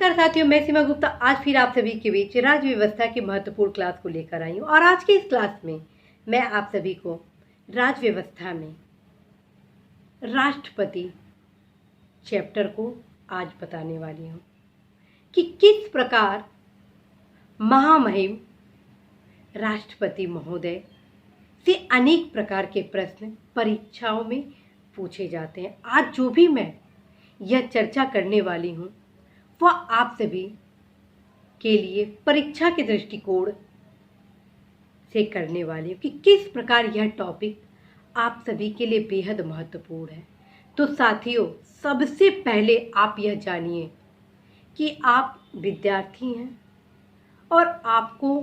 नमस्कार साथियों, मैं सीमा गुप्ता आज फिर आप सभी के बीच राज्य व्यवस्था की महत्वपूर्ण क्लास को लेकर आई हूँ। और आज की इस क्लास में मैं आप सभी को राज्य व्यवस्था में राष्ट्रपति चैप्टर को आज बताने वाली हूँ कि किस प्रकार महामहिम राष्ट्रपति महोदय से अनेक प्रकार के प्रश्न परीक्षाओं में पूछे जाते हैं। आज जो भी मैं यह चर्चा करने वाली हूँ वह आप सभी के लिए परीक्षा के दृष्टिकोण से करने वाली हूँ कि किस प्रकार यह टॉपिक आप सभी के लिए बेहद महत्वपूर्ण है। तो साथियों, सबसे पहले आप यह जानिए कि आप विद्यार्थी हैं और आपको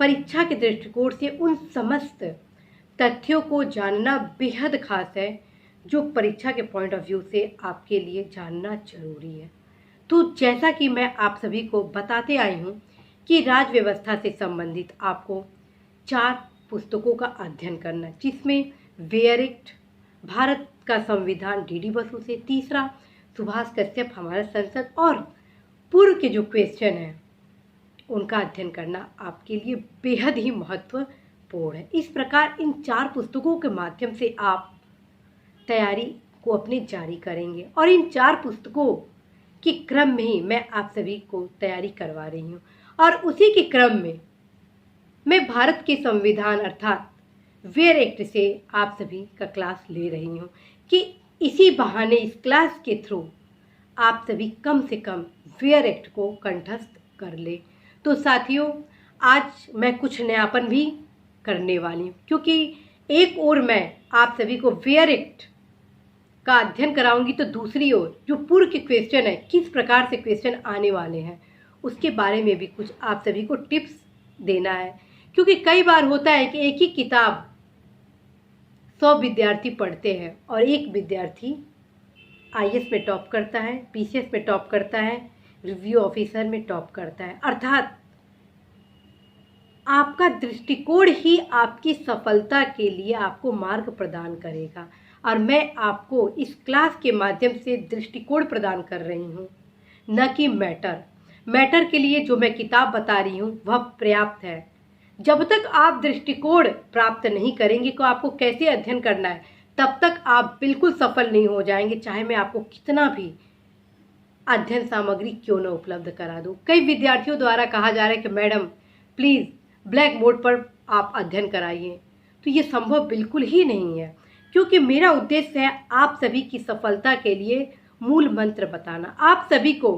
परीक्षा के दृष्टिकोण से उन समस्त तथ्यों को जानना बेहद खास है जो परीक्षा के पॉइंट ऑफ व्यू से आपके लिए जानना जरूरी है। तो जैसा कि मैं आप सभी को बताते आई हूँ कि राज्य व्यवस्था से संबंधित आपको 4 पुस्तकों का अध्ययन करना है, जिसमें वेयर एक्ट, भारत का संविधान डी.डी. बसु से, तीसरा सुभाष कश्यप हमारा संसद, और पूर्व के जो क्वेश्चन हैं उनका अध्ययन करना आपके लिए बेहद ही महत्वपूर्ण है। इस प्रकार इन 4 पुस्तकों के माध्यम से आप तैयारी को अपने जारी करेंगे और इन 4 पुस्तकों के क्रम में ही मैं आप सभी को तैयारी करवा रही हूँ। और उसी के क्रम में मैं भारत के संविधान अर्थात वेयर एक्ट से आप सभी का क्लास ले रही हूँ कि इसी बहाने इस क्लास के थ्रू आप सभी कम से कम वेयर एक्ट को कंठस्थ कर ले। तो साथियों, आज मैं कुछ नयापन भी करने वाली हूँ, क्योंकि एक ओर मैं आप सभी को वेयर एक्ट का अध्ययन कराऊंगी तो दूसरी ओर जो पूर्व के क्वेश्चन है, किस प्रकार से क्वेश्चन आने वाले हैं, उसके बारे में भी कुछ आप सभी को टिप्स देना है। क्योंकि कई बार होता है कि एक ही किताब 100 विद्यार्थी पढ़ते हैं और एक विद्यार्थी आईएएस में टॉप करता है, पीसीएस में टॉप करता है, रिव्यू ऑफिसर में टॉप करता है। अर्थात आपका दृष्टिकोण ही आपकी सफलता के लिए आपको मार्ग प्रदान करेगा। और मैं आपको इस क्लास के माध्यम से दृष्टिकोण प्रदान कर रही हूँ, न कि मैटर के लिए जो मैं किताब बता रही हूँ वह पर्याप्त है। जब तक आप दृष्टिकोण प्राप्त नहीं करेंगे तो आपको कैसे अध्ययन करना है, तब तक आप बिल्कुल सफल नहीं हो जाएंगे, चाहे मैं आपको कितना भी अध्ययन सामग्री क्यों न उपलब्ध करा दूँ। कई विद्यार्थियों द्वारा कहा जा रहा है कि मैडम प्लीज़ ब्लैक बोर्ड पर आप अध्ययन कराइए, तो ये संभव बिल्कुल ही नहीं है, क्योंकि मेरा उद्देश्य है आप सभी की सफलता के लिए मूल मंत्र बताना, आप सभी को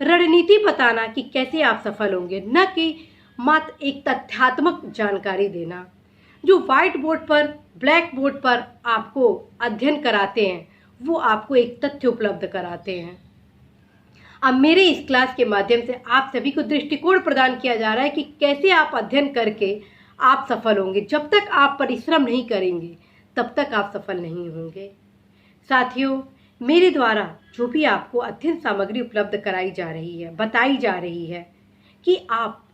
रणनीति बताना कि कैसे आप सफल होंगे, न कि मात्र एक तथ्यात्मक जानकारी देना। जो व्हाइट बोर्ड पर, ब्लैक बोर्ड पर आपको अध्ययन कराते हैं वो आपको एक तथ्य उपलब्ध कराते हैं। अब मेरे इस क्लास के माध्यम से आप सभी को दृष्टिकोण प्रदान किया जा रहा है कि कैसे आप अध्ययन करके आप सफल होंगे। जब तक आप परिश्रम नहीं करेंगे तब तक आप सफल नहीं होंगे। साथियों, मेरे द्वारा जो भी आपको अध्ययन सामग्री उपलब्ध कराई जा रही है, बताई जा रही है कि आप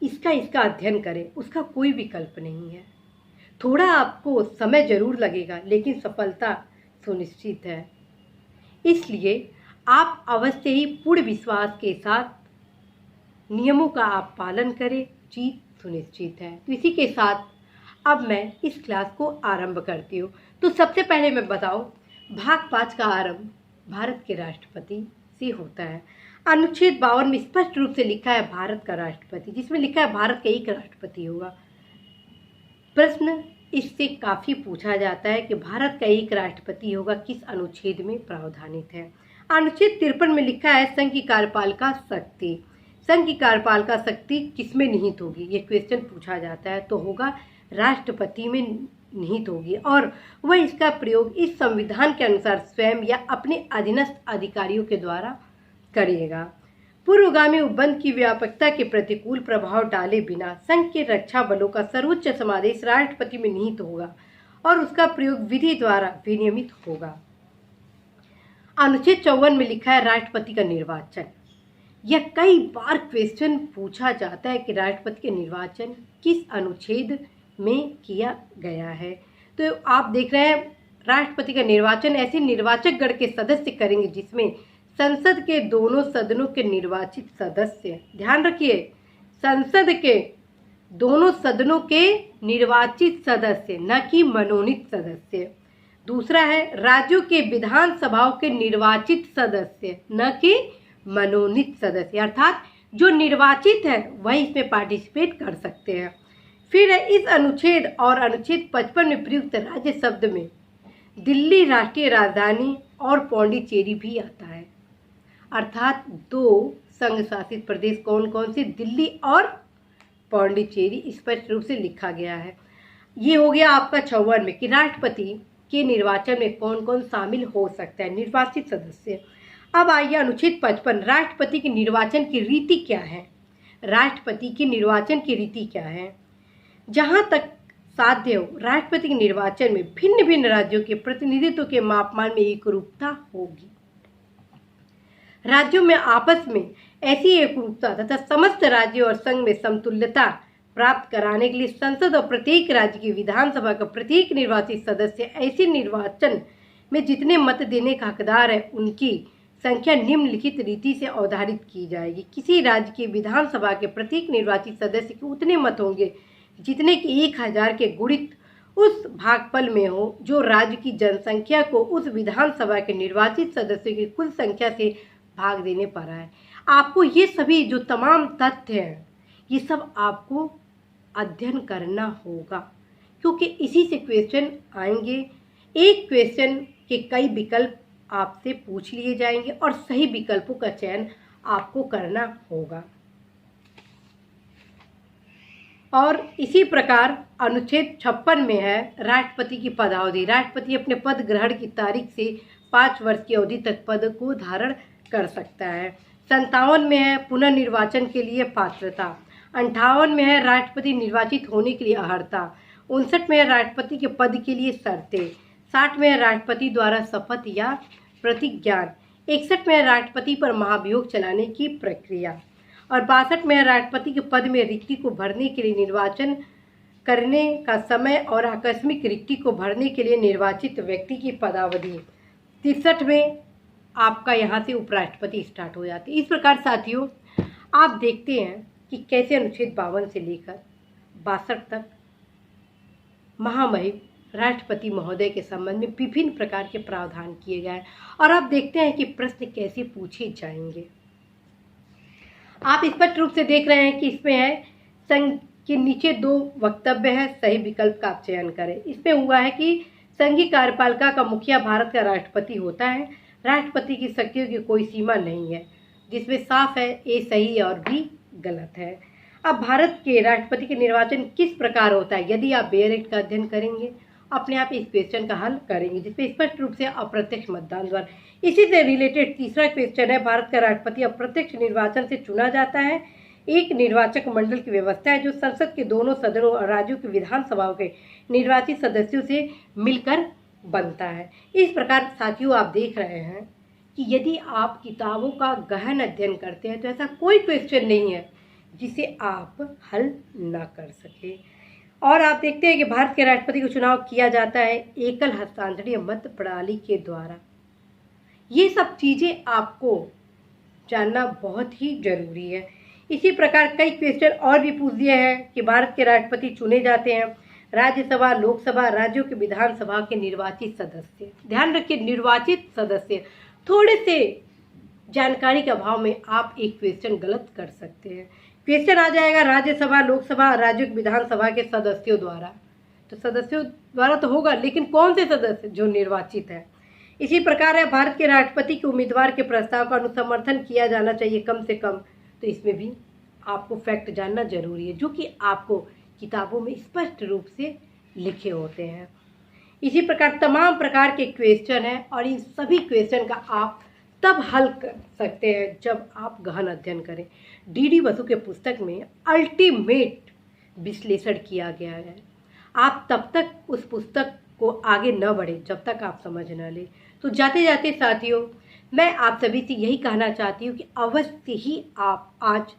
इसका अध्ययन करें, उसका कोई विकल्प नहीं है। थोड़ा आपको समय जरूर लगेगा लेकिन सफलता सुनिश्चित है। इसलिए आप अवश्य ही पूर्ण विश्वास के साथ नियमों का आप पालन करें, जीत सुनिश्चित है। तो इसी के साथ अब मैं इस क्लास को आरंभ करती हूँ। तो सबसे पहले मैं बताऊँ, भाग 5 का आरंभ भारत के राष्ट्रपति से होता है। अनुच्छेद 52 में स्पष्ट रूप से लिखा है भारत का राष्ट्रपति, जिसमें लिखा है भारत का एक राष्ट्रपति होगा। प्रश्न इससे काफी पूछा जाता है कि भारत का एक राष्ट्रपति होगा किस अनुच्छेद में प्रावधानित है। अनुच्छेद 53 में लिखा है संघ की कार्यपालिका शक्ति। संघ की कार्यपालिका शक्ति किसमें निहित होगी, ये क्वेश्चन पूछा जाता है। तो होगा राष्ट्रपति में निहित होगी और वह इसका प्रयोग इस संविधान के अनुसार स्वयं या अपने अधीनस्थ अधिकारियों के द्वारा करेगा। पूर्वगामी उपबंध की व्यापकता के प्रतिकूल प्रभाव डाले बिना संघ के रक्षा बलों का सर्वोच्च समादेश राष्ट्रपति में निहित होगा और उसका प्रयोग विधि द्वारा विनियमित होगा। अनुच्छेद 54 में लिखा है राष्ट्रपति का निर्वाचन। यह कई बार क्वेश्चन पूछा जाता है कि राष्ट्रपति के निर्वाचन किस अनुच्छेद में किया गया है। तो आप देख रहे हैं राष्ट्रपति का निर्वाचन ऐसे निर्वाचक गण के सदस्य करेंगे जिसमें संसद के दोनों सदनों के निर्वाचित सदस्य, ध्यान रखिए, संसद के दोनों सदनों के निर्वाचित सदस्य, न कि मनोनीत सदस्य। दूसरा है राज्यों के विधानसभाओं के निर्वाचित सदस्य, न कि मनोनीत सदस्य, अर्थात जो निर्वाचित है वही इसमें पार्टिसिपेट कर सकते हैं। फिर है इस अनुच्छेद और अनुच्छेद 55 में प्रयुक्त राज्य शब्द में दिल्ली राष्ट्रीय राजधानी और पौंडीचेरी भी आता है, अर्थात दो संघ शासित प्रदेश कौन कौन से, दिल्ली और पौंडीचेरी स्पष्ट रूप से लिखा गया है। ये हो गया आपका 54 में कि राष्ट्रपति के निर्वाचन में कौन कौन शामिल हो सकता है, निर्वाचित सदस्य। अब आइए अनुच्छेद 55, राष्ट्रपति के निर्वाचन की रीति क्या है। राष्ट्रपति के निर्वाचन की रीति क्या है? जहां तक साध्य हो, राष्ट्रपति के निर्वाचन में भिन्न भिन्न राज्यों के प्रतिनिधित्व के मापमान में एकरूपता होगी। राज्यों में आपस में ऐसी एकरूपता तथा समस्त राज्यों और संघ में समतुल्यता प्राप्त कराने के लिए संसद और प्रत्येक राज्य की विधानसभा का प्रत्येक निर्वाचित सदस्य ऐसे निर्वाचन में जितने मत देने का हकदार है उनकी संख्या निम्नलिखित रीति से अवधारित की जाएगी। किसी राज्य की विधानसभा के प्रत्येक निर्वाचित सदस्य के उतने मत होंगे जितने कि 1000 के गुणित उस भागफल में हो जो राज्य की जनसंख्या को उस विधानसभा के निर्वाचित सदस्यों की कुल संख्या से भाग देने पर है। आपको ये सभी जो तमाम तथ्य हैं ये सब आपको अध्ययन करना होगा, क्योंकि इसी से क्वेश्चन आएंगे। एक क्वेश्चन के कई विकल्प आपसे पूछ लिए जाएंगे और सही विकल्पों का चयन आपको करना होगा। और इसी प्रकार अनुच्छेद 56 में है राष्ट्रपति की पदावधि। राष्ट्रपति अपने पद ग्रहण की तारीख से 5 वर्ष की अवधि तक पद को धारण कर सकता है। 57 में है पुनर्निर्वाचन के लिए पात्रता। 58 में है राष्ट्रपति निर्वाचित होने के लिए अर्हता। 59 में है राष्ट्रपति के पद के लिए शर्तें। 60 में है राष्ट्रपति द्वारा शपथ या प्रतिज्ञान। 61 में है राष्ट्रपति पर महाभियोग चलाने की प्रक्रिया। और 62 में है राष्ट्रपति के पद में रिक्ति को भरने के लिए निर्वाचन करने का समय और आकस्मिक रिक्ति को भरने के लिए निर्वाचित व्यक्ति की पदावधि। 63 में आपका यहाँ से उपराष्ट्रपति स्टार्ट हो जाती है। इस प्रकार साथियों आप देखते हैं कि कैसे अनुच्छेद 52 से लेकर 62 तक महामहिम राष्ट्रपति महोदय के संबंध में विभिन्न प्रकार के प्रावधान किए गए हैं। और आप देखते हैं कि प्रश्न कैसे पूछे जाएंगे। आप स्पष्ट रूप से देख रहे हैं कि इसमें है संघ के नीचे 2 वक्तव्य है, सही विकल्प का आप चयन करें। इसमें हुआ है कि संघीय कार्यपालिका का मुखिया भारत का राष्ट्रपति होता है। राष्ट्रपति की शक्तियों की कोई सीमा नहीं है, जिसमें साफ है ए सही और बी गलत है। अब भारत के राष्ट्रपति के निर्वाचन किस प्रकार होता है, यदि आप बेयर एक्ट का अध्ययन करेंगे अपने आप इस क्वेश्चन का हल करेंगे, जिसमें स्पष्ट रूप से अप्रत्यक्ष मतदान द्वारा। इसी से रिलेटेड तीसरा क्वेश्चन है भारत का राष्ट्रपति अप्रत्यक्ष निर्वाचन से चुना जाता है। एक निर्वाचक मंडल की व्यवस्था है जो संसद के दोनों सदनों और राज्यों की विधानसभाओं के निर्वाचित सदस्यों से मिलकर बनता है। इस प्रकार साथियों आप देख रहे हैं कि यदि आप किताबों का गहन अध्ययन करते हैं तो ऐसा कोई क्वेश्चन नहीं है जिसे आप हल ना कर सके। और आप देखते हैं कि भारत के राष्ट्रपति का चुनाव किया जाता है एकल हस्तांतरणीय मत प्रणाली के द्वारा। ये सब चीज़ें आपको जानना बहुत ही जरूरी है। इसी प्रकार कई क्वेश्चन और भी पूछ दिए हैं कि भारत के राष्ट्रपति चुने जाते हैं राज्यसभा, लोकसभा, राज्यों के विधानसभा के निर्वाचित सदस्य। ध्यान रखिए निर्वाचित सदस्य। थोड़े से जानकारी के अभाव में आप एक क्वेश्चन गलत कर सकते हैं। क्वेश्चन आ जाएगा राज्यसभा, लोकसभा, राज्यों की विधानसभा के सदस्यों द्वारा। तो सदस्यों द्वारा तो होगा, लेकिन कौन से सदस्य जो निर्वाचित है। इसी प्रकार है भारत के राष्ट्रपति के उम्मीदवार के प्रस्ताव का अनुसमर्थन किया जाना चाहिए कम से कम। तो इसमें भी आपको फैक्ट जानना जरूरी है जो कि आपको किताबों में स्पष्ट रूप से लिखे होते हैं। इसी प्रकार तमाम प्रकार के क्वेश्चन हैं और इन सभी क्वेश्चन का आप तब हल कर सकते हैं जब आप गहन अध्ययन करें। डी बसु के पुस्तक में अल्टीमेट विश्लेषण किया गया है। आप तब तक उस पुस्तक को आगे न बढ़े जब तक आप समझ न ले। तो जाते जाते साथियों मैं आप सभी से यही कहना चाहती हूँ कि अवश्य ही आप आज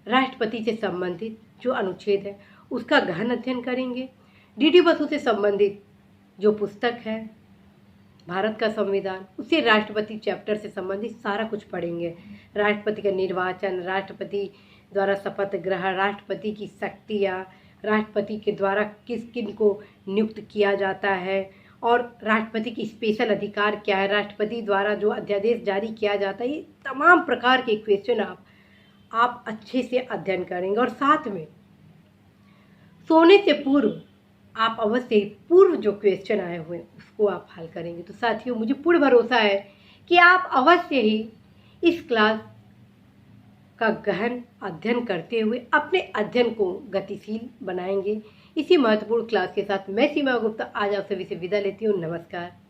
राष्ट्रपति से संबंधित जो अनुच्छेद है उसका गहन अध्ययन करेंगे। डी बसु से संबंधित जो पुस्तक है भारत का संविधान, उससे राष्ट्रपति चैप्टर से संबंधित सारा कुछ पढ़ेंगे। राष्ट्रपति का निर्वाचन, राष्ट्रपति द्वारा शपथ ग्रहण, राष्ट्रपति की शक्तियाँ, राष्ट्रपति के द्वारा किस किन को नियुक्त किया जाता है और राष्ट्रपति की स्पेशल अधिकार क्या है, राष्ट्रपति द्वारा जो अध्यादेश जारी किया जाता है, ये तमाम प्रकार के क्वेश्चन आप अच्छे से अध्ययन करेंगे। और साथ में सोने से पूर्व आप अवश्य ही पूर्व जो क्वेश्चन आए हुए हैं उसको आप हल करेंगे। तो साथियों, मुझे पूर्ण भरोसा है कि आप अवश्य ही इस क्लास का गहन अध्ययन करते हुए अपने अध्ययन को गतिशील बनाएंगे। इसी महत्वपूर्ण क्लास के साथ मैं सीमा गुप्ता आज आप सभी से विदा लेती हूँ। नमस्कार।